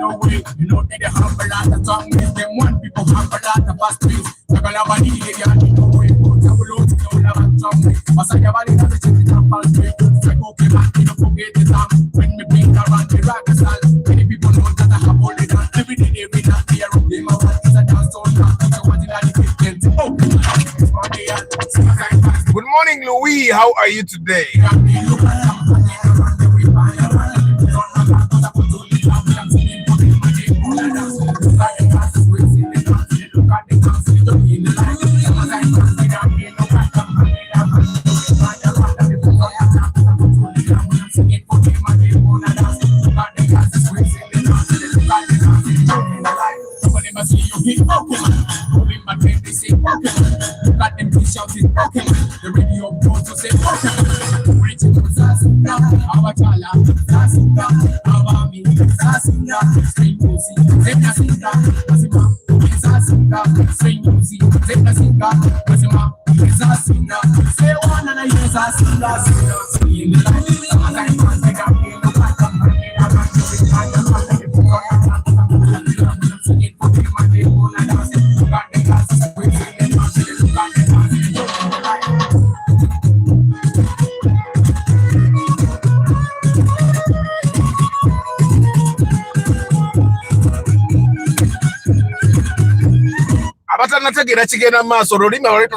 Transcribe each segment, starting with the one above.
no way. You know they have a lot of tongue. Them one people have a lot of fast ways. So gonna have a need to get no way. But I will lose no love and tongue. But I have a little bit of fast way. So okay, man, you don't forget the time. When me bring around the rock and style. Many people know that I have all the dance. Every day they read that they are up there. My wife is a dance on that. So what did I do? Good morning, Louis. How are you today? The radio goes to say,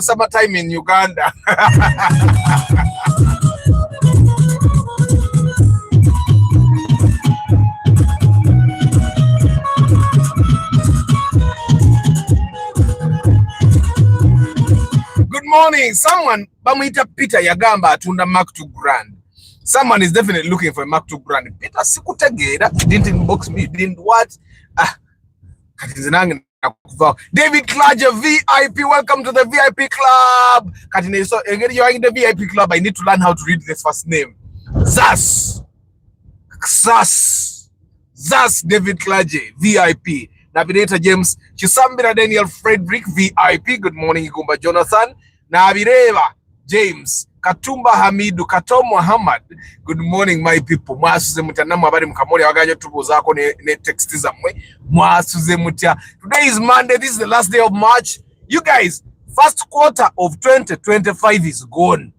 summertime in Uganda. Good morning. Someone Bamita Peter Yagamba atunda Mark 2 grand. Someone is definitely looking for a Mark 2 grand. Peter sikutegera, didn't inbox me, didn't what? David Klaja VIP, welcome to the VIP club. So you're in the VIP club. I need to learn how to read this first name. Zas David Klaje VIP. Navigator James Chisambira Daniel Frederick VIP. Good morning Igumba Jonathan. Nabireva James Katumba Hamidu Katom Muhammad. Good morning my people. Mwasuze mutia mwabari mkamori wagajo tubo zako ne texti za mwe. Mwasuze mutia. Today is Monday. This is the last day of March. You guys, first quarter of 2025 is gone.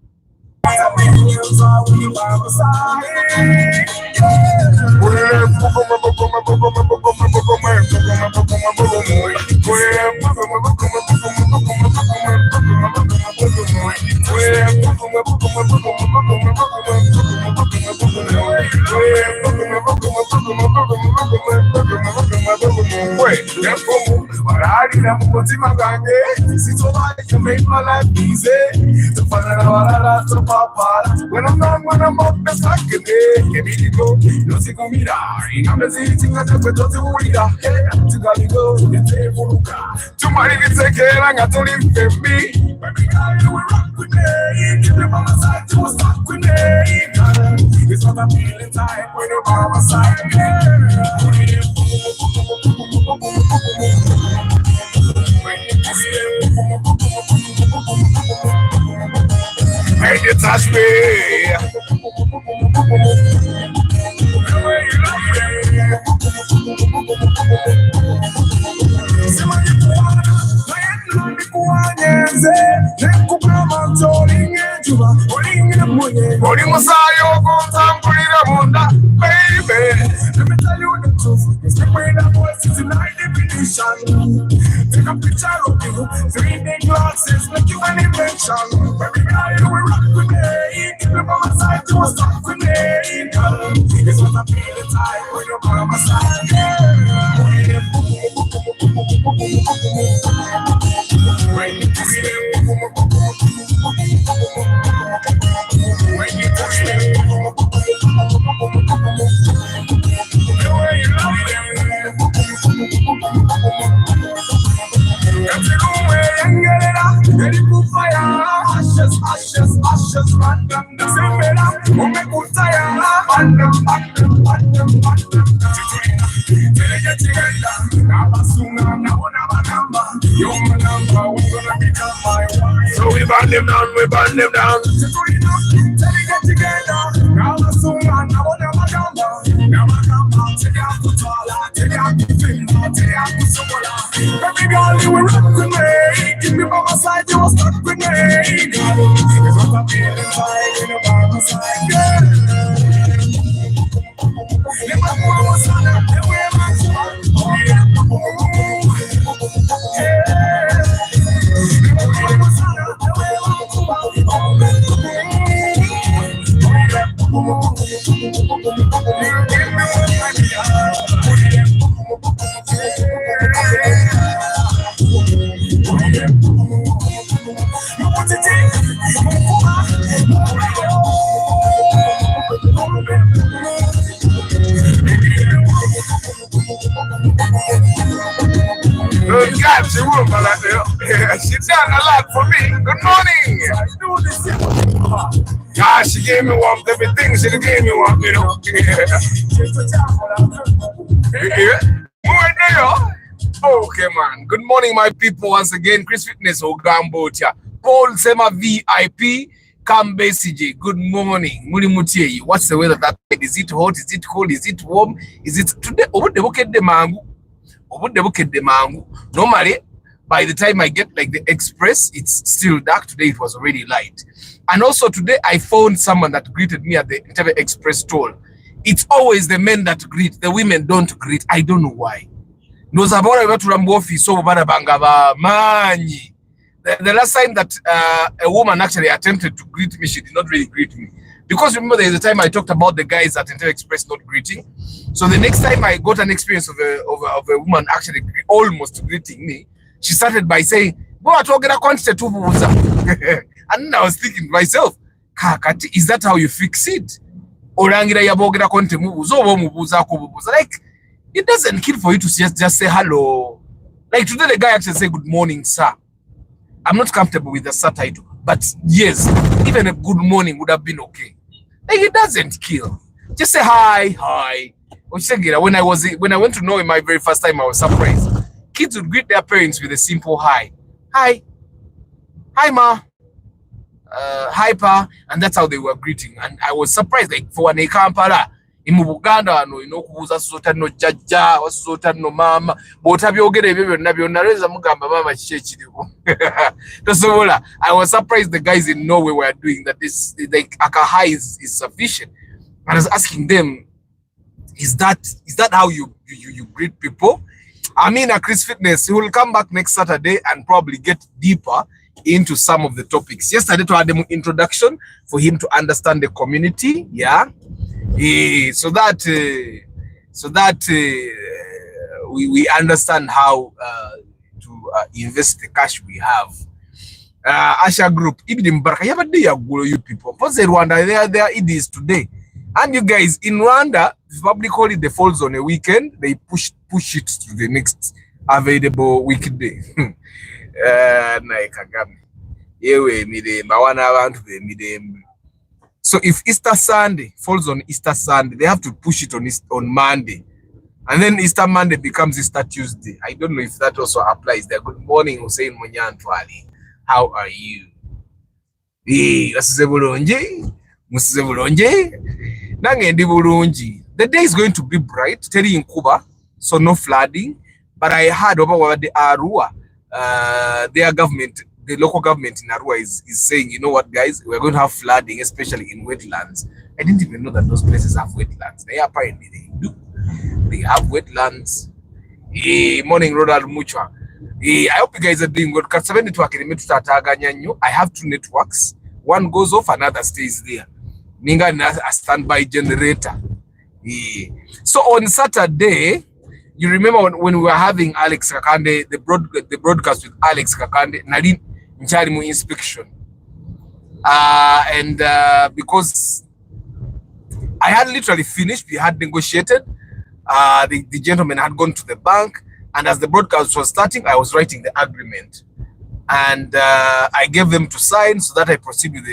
When I'm not, when I'm up, that's like a day. Give me the go, no see go me there. I'm the sitting at the bed of the window. To go, the table. To my take care, I got to live with me. Baby, you will rock with me. Give me by my side, you will stop with me. It's not a feeling time when you're by my side. When you touch me, baby. Let me tell you the truth. It's the way that voice is in high definition. Take a picture of you, 3D glasses, make you an invention. Baby girl, you will rock with me. Keep me by my side, you will stop with me. It's what I feel inside when you're by my side. When you touch me, when you touch me, the way you love them. Can't you go away and get it up? Let it put fire. Ashes, ashes, ashes, random. Same it up, won't make good fire. Random, random, random, random. Till you get together. Now soon, now number. You're my number, we're gonna become my wife. So we burn them down, we burn them down. Till you get together. Now soon, now number. Now number, take out the toilet, take out Baby girl, you were rock grenade. Give me by my side, you was not grenade. It's what I'm feeling inside, in your by my side, girl. Let my boy was on up, the way my soul. Oh yeah, yeah. Let my boy was on up, the way my soul. God, she won't like that. She done a lot for me. Good morning. Yeah, she gave me one of everything. She gave me one, you know. Okay, man. Good morning, my people. Once again, Chris Fitness Ogambotia. Paul Sema VIP. Kambe CJ. Good morning. Muti. What's the weather that day? Is it hot? Is it cold? Is it warm? Is it today? Normally, by the time I get like the express, it's still dark. Today it was already light. And also today I found someone that greeted me at the Entebbe Express toll. It's always the men that greet, the women don't greet. I don't know why. The last time that a woman actually attempted to greet me, she did not really greet me. Because remember, there is a time I talked about the guys at Entebbe Express not greeting. So the next time I got an experience of a woman actually almost greeting me, she started by saying, "Go to get a concert." And I was thinking to myself, is that how you fix it? Like, it doesn't kill for you to just say hello. Like today, the guy actually said, "Good morning, sir." I'm not comfortable with the subtitle, but yes, even a good morning would have been okay. Like, it doesn't kill. Just say hi. When I went to know him my very first time, I was surprised. Kids would greet their parents with a simple hi. Hi ma. Hi pa, and that's how they were greeting. And I was surprised, like for an Kampala in Uganda, kubuza sota no jaja, wasota no mama, botabyogere ebyo nabyo naleza mugamba mama kikekiriwo. Tosobola. I was surprised the guys in Norway were doing that. This like a hi is sufficient. And I was asking them, is that how you greet people? I mean, Chris Fitness, he will come back next Saturday and probably get deeper into some of the topics. Yesterday, to add an introduction for him to understand the community, yeah, so that we understand how to invest the cash we have. Asha Group, Ibn Baraka, you have a day you people. For Rwanda, there it is today. And you guys in Rwanda, the public holiday falls on a weekend. They push it to the next available weekday. So if Easter Sunday falls on Easter Sunday, they have to push it on Monday. And then Easter Monday becomes Easter Tuesday. I don't know if that also applies there. Good morning, Hussein Munyantwali. How are you? The day is going to be bright, Terry in Cuba, so no flooding. But I heard over the Arua, their government, the local government in Arua is saying, you know what, guys, we're going to have flooding, especially in wetlands. I didn't even know that those places have wetlands. They apparently they do. They have wetlands. Morning, Ronald Muchwa. I hope you guys are doing good. I have two networks. One goes off, another stays there. Ninga a standby generator. So on Saturday, you remember when we were having Alex Kakande, the broadcast with Alex Kakande, Nadine Njarimu inspection. And because I had literally finished, we had negotiated. The gentleman had gone to the bank, and as the broadcast was starting, I was writing the agreement. And I gave them to sign so that I proceed with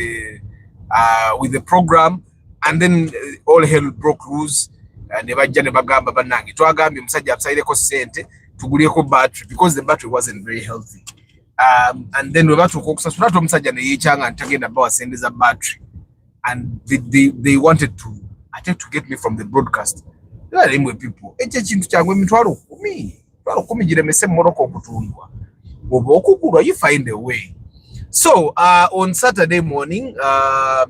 the program. And then all hell broke loose. And because the battery wasn't very healthy. And then we were to cook a battery. And they wanted to get me from the broadcast. People. Me. You find a way. So on Saturday morning, I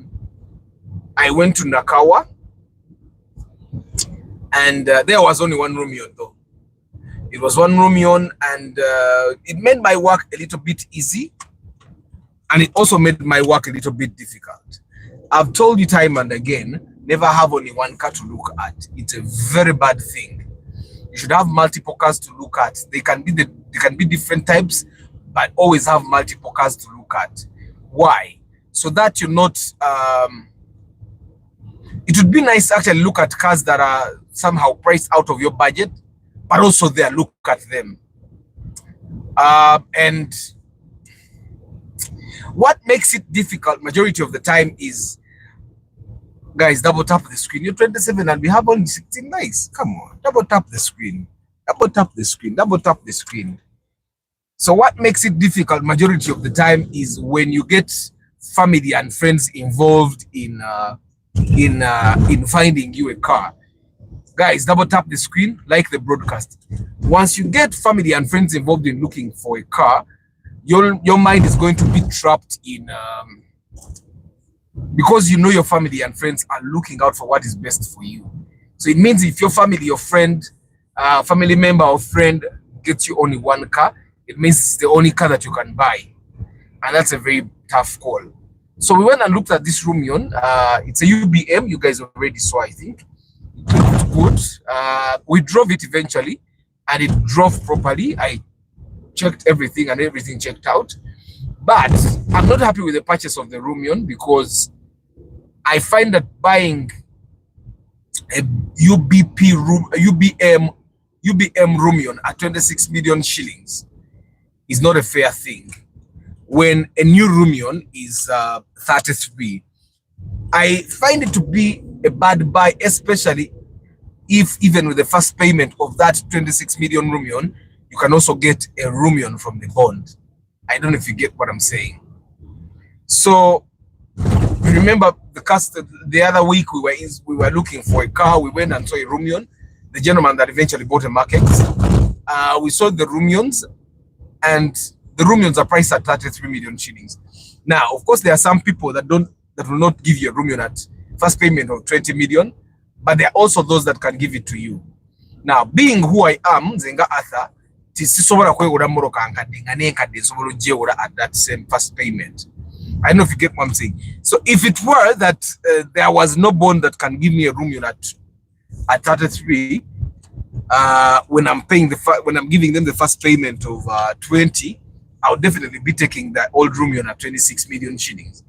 went to Nakawa, and there was only one Rumion though. It was one Rumion, and it made my work a little bit easy, and it also made my work a little bit difficult. I've told you time and again, never have only one car to look at. It's a very bad thing. You should have multiple cars to look at. They can be different types, but always have multiple cars to look at. Why? So that you're not. It would be nice to actually look at cars that are somehow priced out of your budget, but also there, look at them. And what makes it difficult majority of the time is, guys, double tap the screen. You're 27 and we have only 16 likes. Come on, double tap the screen. Double tap the screen. Double tap the screen. So what makes it difficult majority of the time is when you get family and friends involved in finding you a car. Guys, double tap the screen, like the broadcast. Once you get family and friends involved in looking for a car, your mind is going to be trapped in because you know your family and friends are looking out for what is best for you. So it means if your family, your friend, family member or friend gets you only one car, it means it's the only car that you can buy, and that's a very tough call. So we went and looked at this Rumion. It's a UBM. You guys already saw, I think. It looked good. We drove it eventually, and it drove properly. I checked everything, and everything checked out. But I'm not happy with the purchase of the Rumion because I find that buying a UBM Rumion at 26 million shillings is not a fair thing when a new Rumion is 33. I find it to be a bad buy, especially if even with the first payment of that 26 million Rumion, you can also get a Rumion from the bond. I don't know if you get what I'm saying. So remember the other week we were looking for a car. We went and saw a Rumion. The gentleman that eventually bought a market. We saw the Rumions, and the Rumions are priced at 33 million shillings. Now, of course, there are some people that will not give you a Rumion at first payment of 20 million, but there are also those that can give it to you. Now, being who I am, Zenga Arthur, at that same first payment. I don't know if you get what I'm saying. So if it were that there was no bond that can give me a Rumion at 33, when I'm giving them the first payment of 20, I would definitely be taking the old Rumion at 26 million shillings.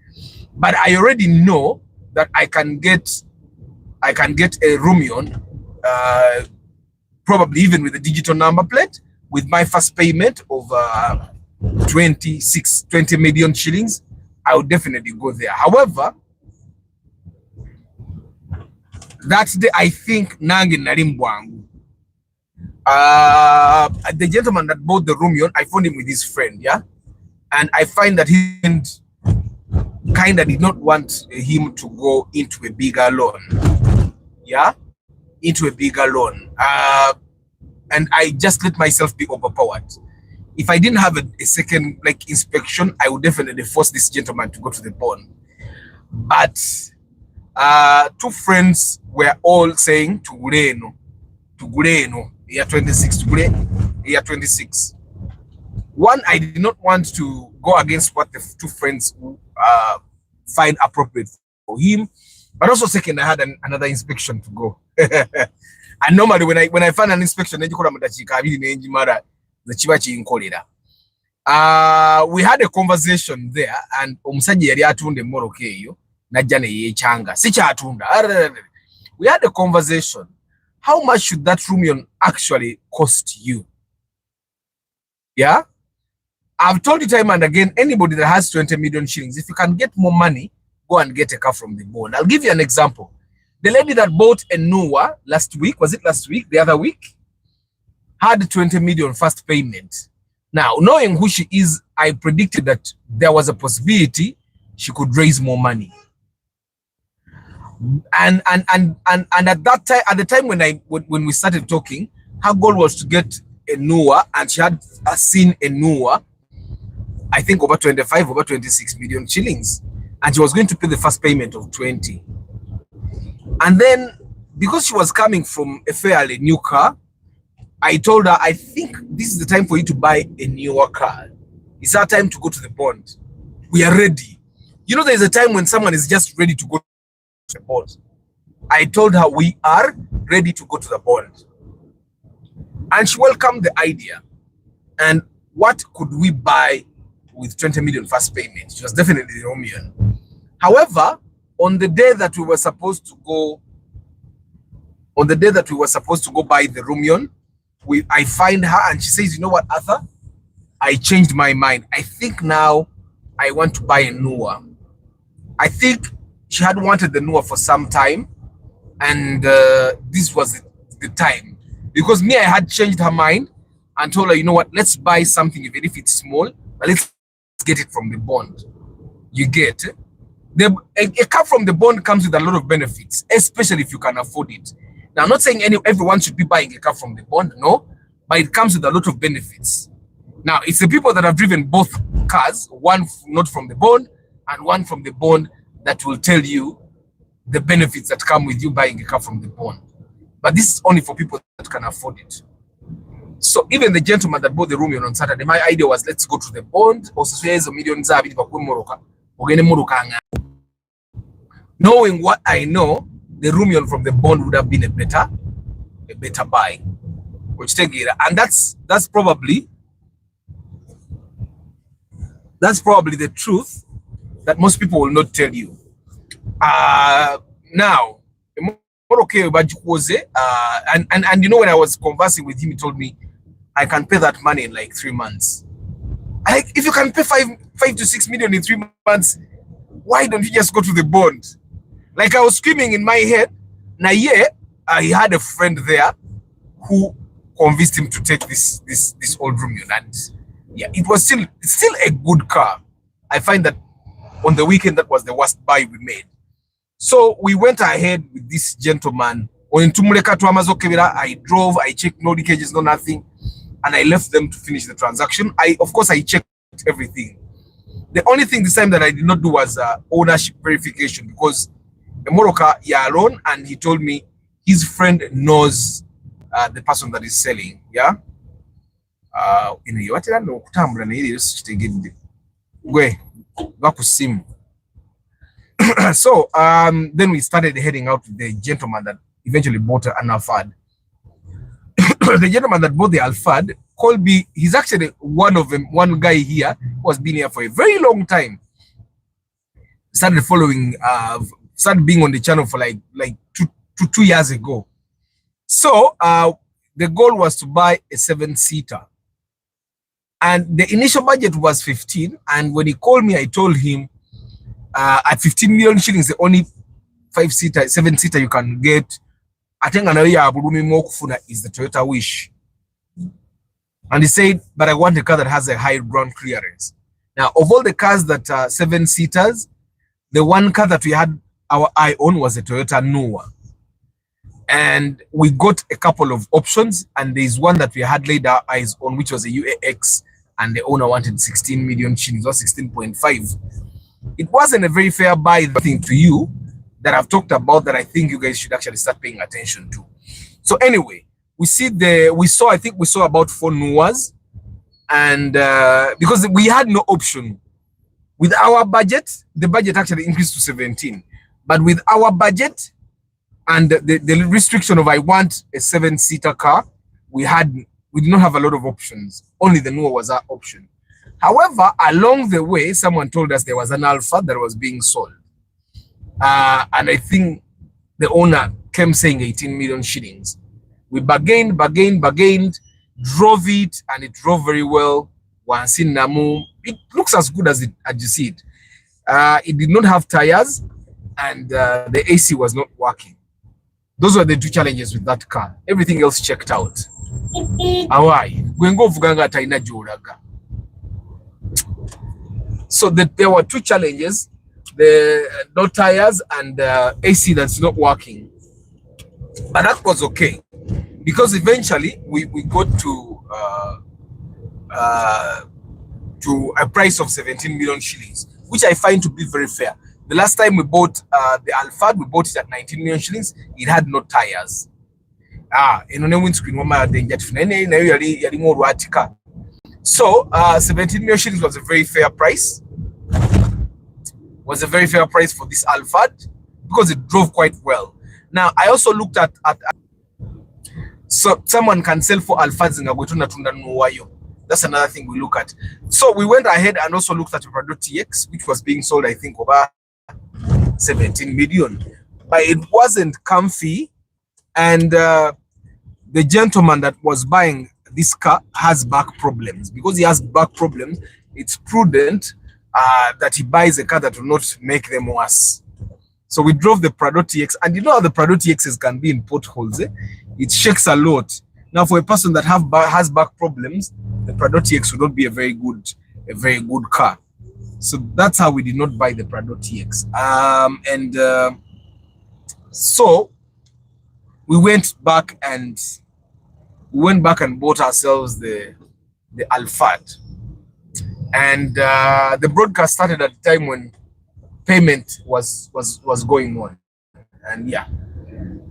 But I already know that I can get a Rumion, probably even with a digital number plate, with my first payment of 20 million shillings. I would definitely go there. However, that day I think Nangi Narimbwangu. The gentleman that bought the Rumion, I found him with his friend, yeah, and I find that he kind of did not want him to go into a bigger loan, yeah, into a bigger loan, and I just let myself be overpowered. If I didn't have a second inspection, I would definitely force this gentleman to go to the bond. But two friends were all saying to Gureno, year 26, year 26. One, I did not want to go against what the two friends find appropriate for him, but also second, I had another inspection to go. And normally when I find an inspection, we had a conversation there, and we had a conversation. How much should that Rumion actually cost you? Yeah, I've told you time and again, anybody that has 20 million shillings, if you can get more money, go and get a car from the bond. I'll give you an example. The lady that bought a Noah last week, was it last week, the other week, had 20 million first payment. Now, knowing who she is, I predicted that there was a possibility she could raise more money. And at that time, at the time when we started talking, her goal was to get a Noah, and she had seen a Noah, I think over 25, over 26 million shillings. And she was going to pay the first payment of 20. And then, because she was coming from a fairly new car, I told her, I think this is the time for you to buy a newer car. It's our time to go to the bond. We are ready. You know, there's a time when someone is just ready to go to the bond. I told her we are ready to go to the bond. And she welcomed the idea. And what could we buy with 20 million first payment? It was definitely Rumion. However, on the day that we were supposed to go, buy the Rumion, I find her and she says, you know what, Arthur? I changed my mind. I think now I want to buy a Noah. I think she had wanted the Noah for some time, and this was the time. Because me, I had changed her mind and told her, you know what, let's buy something, even if it's small, but let's get it from the bond. You get it? A car from the bond comes with a lot of benefits, especially if you can afford it. Now, I'm not saying everyone should be buying a car from the bond, no, but it comes with a lot of benefits. Now, it's the people that have driven both cars, one not from the bond and one from the bond, that will tell you the benefits that come with you buying a car from the bond. But this is only for people that can afford it. So even the gentleman that bought the Rumion on Saturday, my idea was, let's go to the bond. Knowing what I know, the Rumion from the bond would have been a better buy. And that's probably the truth that most people will not tell you. Now, and you know, when I was conversing with him, he told me I can pay that money in like 3 months. If you can pay 5 to 6 million in 3 months, why don't you just go to the bond? Like, I was screaming in my head. Now, yeah, I had a friend there who convinced him to take this old Rumion, and yeah, it was still a good car. I find that on the weekend, that was the worst buy we made. So we went ahead with this gentleman. I drove, I checked no leakages, no nothing, and I left them to finish the transaction. Of course, I checked everything. The only thing this time that I did not do was ownership verification, because the Moroka alone, and he told me his friend knows the person that is selling. Yeah. So then we started heading out with the gentleman that eventually bought an Alphard. The gentleman that bought the Alphard called me. He's actually one guy here who has been here for a very long time. Started being on the channel for like 2 years ago. So the goal was to buy a 7-seater. And the initial budget was 15. And when he called me, I told him at 15 million shillings, the only 7-seater you can get, I think another year is the Toyota Wish. And he said, but I want a car that has a high ground clearance. Now, of all the cars that are 7-seaters, the one car that we had our eye on was a Toyota Noah. And we got a couple of options, and there's one that we had laid our eyes on, which was a UAX, and the owner wanted 16 million shillings or 16.5. It wasn't a very fair buy thing to you that I've talked about that I think you guys should actually start paying attention to. So anyway, we saw about 4 Noahs, and because we had no option with our budget, the budget actually increased to 17. But with our budget and the restriction of I want a 7-seater car, we did not have a lot of options. Only the Noah was our option. However, along the way, someone told us there was an Alphard that was being sold. And I think the owner came saying 18 million shillings. We bargained, drove it, and it drove very well. Once in Namu, it looks as good as you see it. It did not have tires, and the AC was not working. Those were the 2 challenges with that car. Everything else checked out. So there were 2 challenges: the no tires and AC that's not working. But that was okay, because eventually we got to to a price of 17 million shillings, which I find to be very fair. The last time we bought the Alphard, we bought it at 19 million shillings. It had no tires. Windscreen. So 17 million shillings was a very fair price. Was a very fair price for this Alphard because it drove quite well. Now I also looked at so someone can sell for Alphards in Agotuna Tunda Nuwayo. That's another thing we look at. So we went ahead and also looked at a Prado TX, which was being sold, I think, over 17 million. But it wasn't comfy. And the gentleman that was buying this car has back problems. Because he has back problems, it's prudent that he buys a car that will not make them worse. So we drove the Prado TX. And you know how the Prado TXs can be in potholes, eh? It shakes a lot. Now, for a person that has back problems, the Prado TX would not be a very good car. So that's how we did not buy the Prado TX. So we went back and bought ourselves the Alphard. And the broadcast started at the time when payment was going on. And yeah.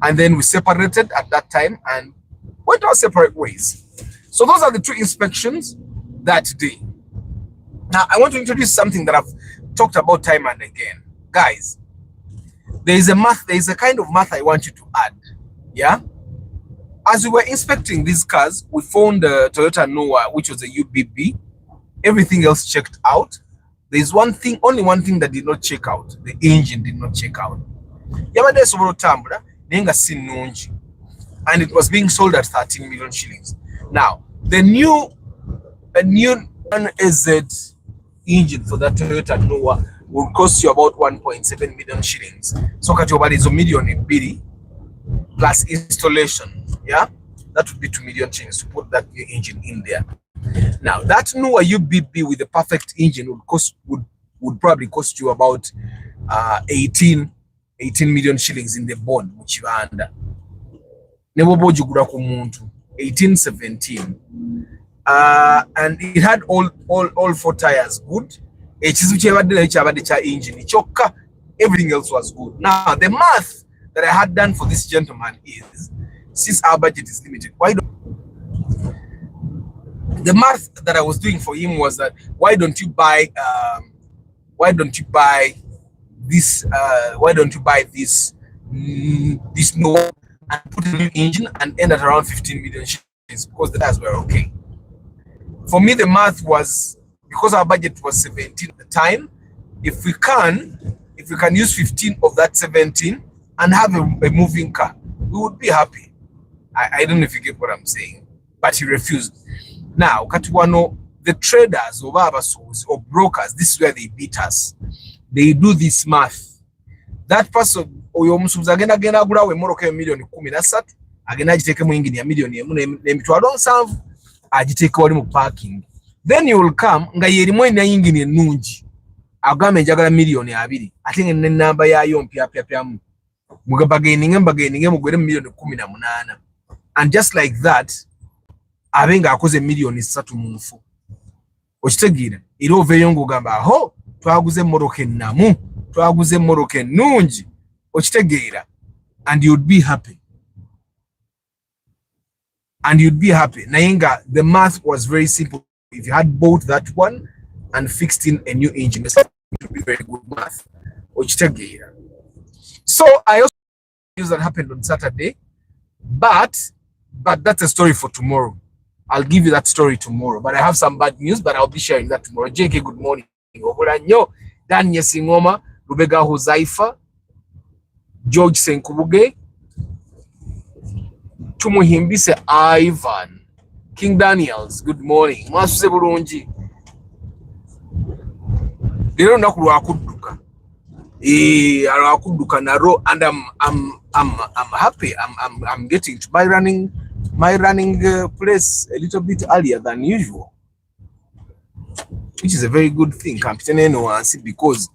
And then we separated at that time and went our separate ways. So those are the two inspections that day. Now I want to introduce something that I've talked about time and again. Guys, there is a kind of math I want you to add. Yeah. As we were inspecting these cars, we found the Toyota Noah, which was a UBB. Everything else checked out. There's only one thing that did not check out. The engine did not check out. And it was being sold at 13 million shillings. Now, a new NAZ engine for that Toyota Noah will cost you about 1.7 million shillings. So Kachobali is a million in Bidi plus installation. Yeah, that would be 2 million shillings to put that new engine in there. Now, that Noah UBB with the perfect engine would probably cost you about 18 million shillings in the bond which you are under. 18, 17. And it had all four tires good. Everything else was good. Now, the math that I had done for this gentleman is, since our budget is limited, the math that I was doing for him was that why don't you buy this Noah and put a new engine and end at around 15 million shillings because the tires were okay. For me, the math was, because our budget was 17 at the time, if we can use 15 of that 17 and have a moving car, we would be happy. I don't know if you get what I'm saying, but he refused. Now, Katuano, the traders or brokers, this is where they beat us. They do this math. That person, agenda agula we moroka million 13 agenda agiteke mu engine ya million emitwalo 7 agiteke wali mu parking. Then you will come nga yerimu ina engine ennungi agamba njagala million 2 ate ne namba yayo mpya mugabagaininge mugwere million 18. And just like that abenga akoze million 3 mu nfu. Okitegeera era oveyo ngogamba aho twaguze moroka ennamu twaguze moroka ennungi. Okitegeera, and you'd be happy. Nainga, the math was very simple. If you had bought that one and fixed in a new engine, it would be very good math. Okitegeera. So I also use that happened on Saturday, but that's a story for tomorrow. I'll give you that story tomorrow. But I have some bad news, but I'll be sharing that tomorrow. JK, good morning. Obulanyo, Daniel Singoma, Rubega Huzaifa, George Senkubuge, Tumuhimbise Ivan, King Daniels, good morning. Mwasuse bulungi. Lero nakulu akudduka. Akudduka naro, and I'm happy. I'm getting to my running place a little bit earlier than usual, which is a very good thing. Kampitene no wansi because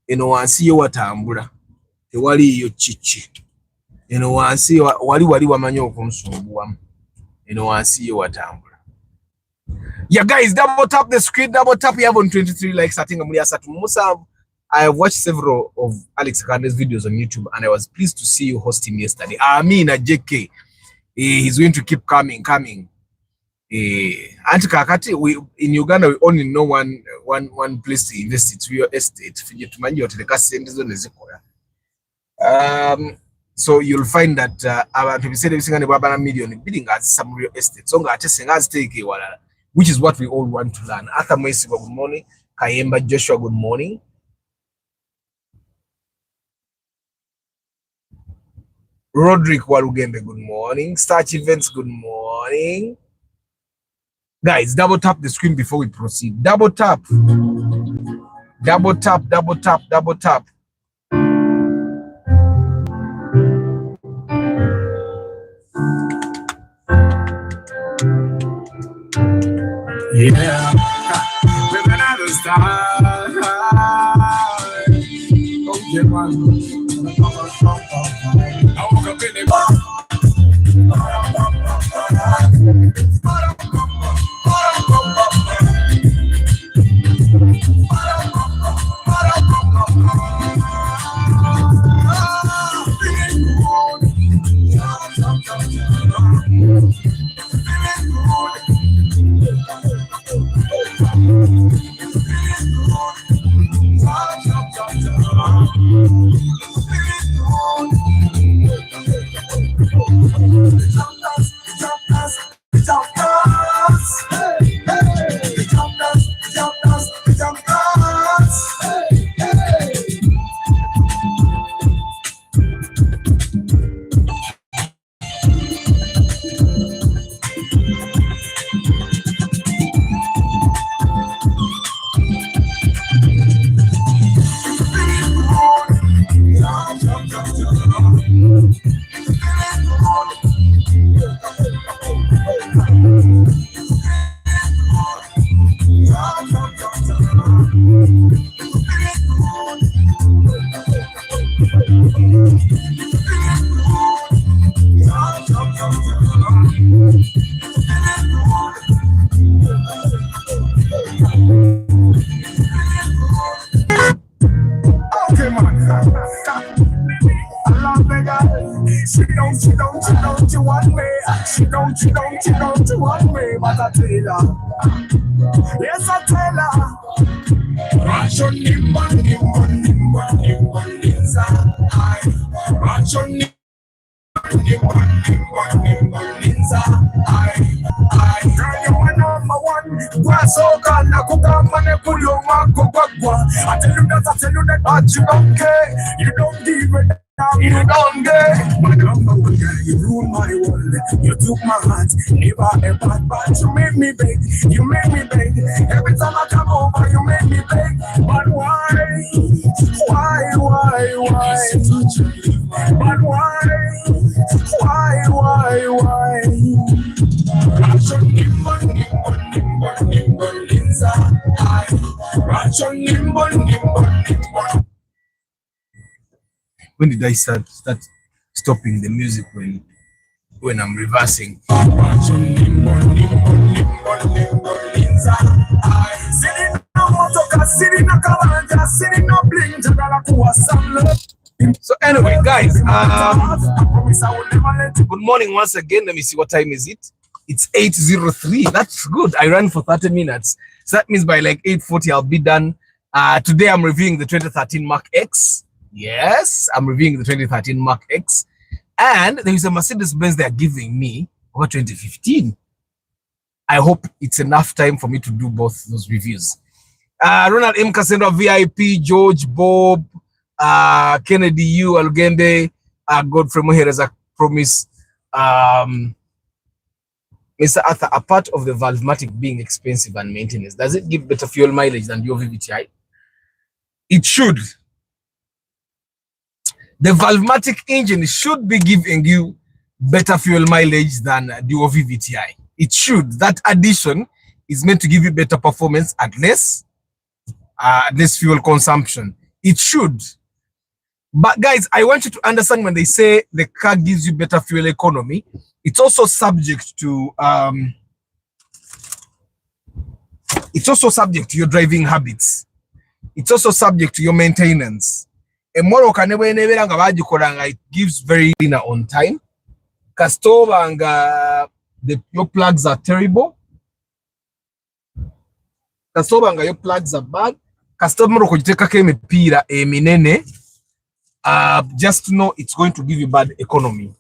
wansi yo watambula. Tewali yo chichi. Wansi wali wamanyi okunsumbuwamu. Wansi yo watambula. Yeah, guys, double tap the screen, double tap. We have on 23 likes. I think I'm Musa. I have watched several of Alex Akande's videos on YouTube, and I was pleased to see you host him yesterday. I mean, JK, he's going to keep coming. Anti Kakati, we in Uganda we only know one place to invest. It's real estate. So you'll find that abantu bisere bisingane bwabana million bidding as some real estate. So ngate sengazi take wala, which is what we all want to learn. Arthur Mwesiga, good morning. Kayemba Joshua, good morning. Roderick Walugembe, good morning. Starch Events, good morning. Guys, double tap the screen before we proceed. Double tap. Double tap, double tap, double tap. Yeah. We're another star. Okay, man. I woke up in the She don't you want me, but I tell her. Yes, I tell her. Ration nimba, nimba, nimba, nimba, nimba, Ration nimba, nimba, nimba, nimba, girl, you are number one. Grasoka, nakukama, nepuyo, mako, bagwa. I tell you that, but you don't care. You don't give it. You don't get my number one girl, you ruined my world. You took my heart, never a bad but you made me beg, you made me beg. Every time I come over, you make me beg. But why? But why? Ration nimba, nimba, nimba, nimba, linza. Ration nimba, nimba, nimba. When did I start stopping the music when I'm reversing? So anyway, guys, good morning once again. Let me see, what time is it? It's 8:03. That's good. I ran for 30 minutes. So that means by like 8:40 I'll be done. Today I'm reviewing the 2013 Mark X. Yes, I'm reviewing the 2013 Mark X. And there is a Mercedes-Benz they are giving me over 2015. I hope it's enough time for me to do both those reviews. Ronald M. Cassandra, VIP, George, Bob, Kennedy U, Alugende, Godfrey Moher as I promised. Mr. Arthur, a part of the Valvematic being expensive and maintenance, does it give better fuel mileage than your VVTI? It should. The Valvematic engine should be giving you better fuel mileage than the VVTI. It should. That addition is meant to give you better performance at less fuel consumption. It should. But guys, I want you to understand, when they say the car gives you better fuel economy, it's also subject to It's also subject to your driving habits. It's also subject to your maintenance. Emmoroka ne bwenebeera nga bagikolanga, it gives very dinner on time. Kasitoba nga your plugs are terrible. Kasitoba nga your plugs are bad. Kasitoba mmoroka ogitekako emipiira eminene. Just to know it's going to give you bad economy.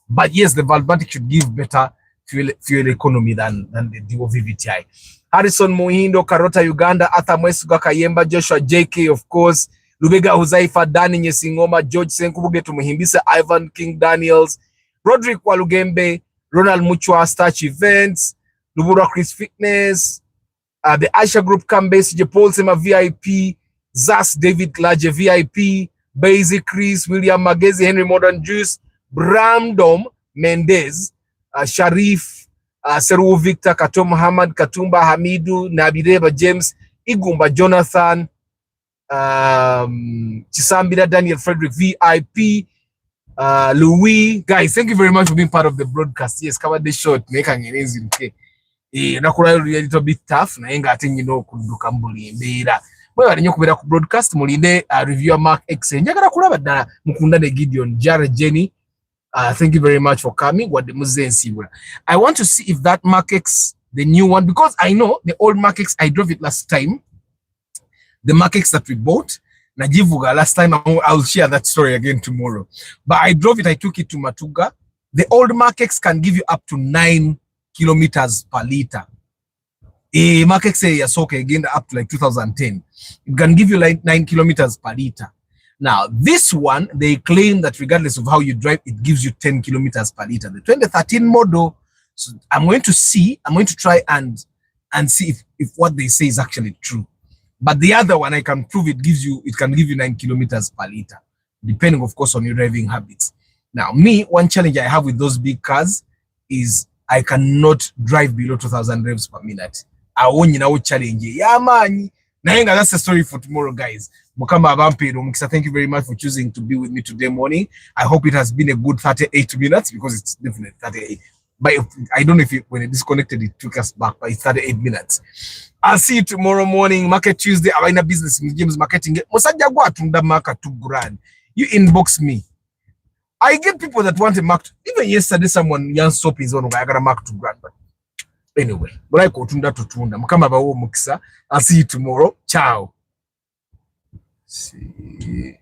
But yes, the Valvatic should give better fuel economy than the Divo VVTI. Harrison Muhindo, Karota Uganda, Arthur Mwesuga Kayemba, Joshua JK, of course, Lubega Huzaifa, Dani Nyesingoma, George Senkubuge Tumuhimbisa, Ivan King Daniels, Roderick Walugembe, Ronald Muchwa, Starch Events, Lubura Chris Fitness, the Asha Group Kambesi, Paul Sema VIP, Zas David Laje VIP, Basic Chris, William Magezi, Henry Modern Juice, Bramdom Mendez, Sharif, Seru Victor, Kato Muhammad, Katumba Hamidu, Nabireba James, Igumba Jonathan, Chisambira Daniel Frederick VIP, Louis. Guys, thank you very much for being part of the broadcast. Yes, covered this short. Make an easy. Nakura a little bit tough. Na enga atingi no kunduka mbuli mbira. Mwe wali nyo kubera ku broadcast mulinde reviewer Mark X. Njagala kulaba ddala mukundane Gideon Jared Jenny. Thank you very much for coming. I want to see if that Mark X, the new one, because I know the old Mark X, I drove it last time. The Mark X that we bought, Najivuga, last time, I'll share that story again tomorrow. But I drove it, I took it to Matuga. The old Mark X can give you up to 9 kilometers per liter. A Mark X Yasoke again up to like 2010. It can give you like 9 kilometers per liter. Now, this one, they claim that regardless of how you drive, it gives you 10 kilometers per liter. The 2013 model, so I'm going to try and see if what they say is actually true. But the other one, I can prove it can give you 9 kilometers per liter, depending, of course, on your driving habits. Now, one challenge I have with those big cars is I cannot drive below 2,000 revs per minute. I won't challenge. Yeah, man. That's the story for tomorrow, guys. Mukamba Abampero, Mukisa, thank you very much for choosing to be with me today morning. I hope it has been a good 38 minutes because it's definitely 38. But I don't know when it disconnected, it took us back, but it's 38 minutes. I'll see you tomorrow morning. Market Tuesday, Awina Business in James Marketing. You inbox me. I get people that want a mark. Even yesterday, someone young soap is on. I got a mark $2,000. But anyway, but I go tunda to tunda. Mukamba Bawo Mukisa. I'll see you tomorrow. Ciao. See.